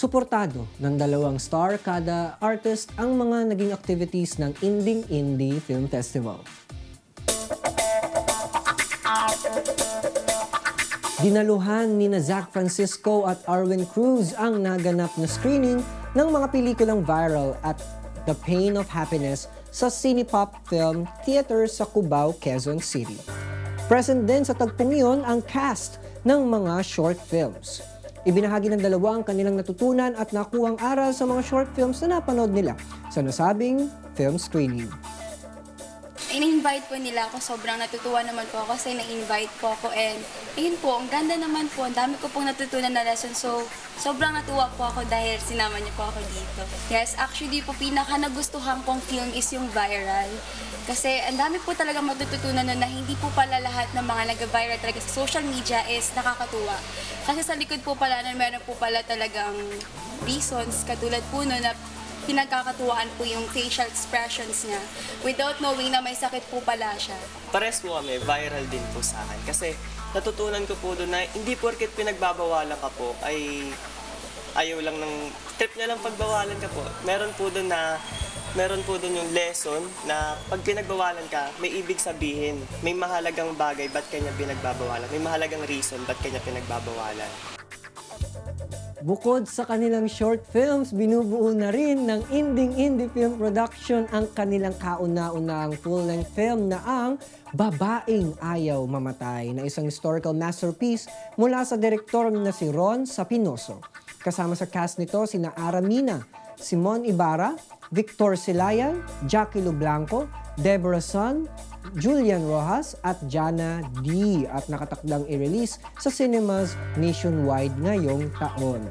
Suportado ng 2 star kada artist ang mga naging activities ng Inding Indie Film Festival. Dinaluhan ni Zac Francisco at Arwin Cruz ang naganap na screening ng mga pelikulang viral at The Pain of Happiness sa Cinepop Film Theater sa Cubao, Quezon City. Present din sa tagpong iyon ang cast ng mga short films. Ibinahagi ng dalawa ang kanilang natutunan at nakuhang aral sa mga short films na napanood nila sa nasabing film screening. In-invite po nila ako, sobrang natutuwa naman po ako kasi na-invite po ako and ayun po, ang ganda naman po, ang dami ko pong natutunan na lesson, so sobrang natuwa po ako dahil sinama niyo po ako dito. Yes, actually po pinaka nagustuhan kong film is yung Viral kasi ang dami po talaga matututunan na hindi po pala lahat ng mga nag-viral talaga sa social media is nakakatuwa. Kasi sa likod po pala na meron po pala talagang reasons katulad po no na pinagkakatuwaan po yung facial expressions niya without knowing na may sakit po pala siya. Pares po kami, viral din po sa akin. Kasi natutunan ko po doon na hindi porket pinagbabawalan ka po ay ayaw lang ng trip niya lang pagbawalan ka po. Meron po doon yung lesson na pag pinagbawalan ka, may ibig sabihin. May mahalagang bagay, ba't kanya pinagbabawalan? May mahalagang reason, ba't kanya pinagbabawalan? Bukod sa kanilang short films, binubuo na rin ng Inding Indie Film Production ang kanilang kauna-unahang full-length film na ang Babaeng Ayaw Mamatay na isang historical masterpiece mula sa direktor na si Ron Sapinoso. Kasama sa cast nito sina Ara Mina, Simon Ibarra, Victor Silayan, Jackie Lublanco, Deborah Son, Julian Rojas at Jana D. at nakatakdang i-release sa cinemas nationwide ngayong taon.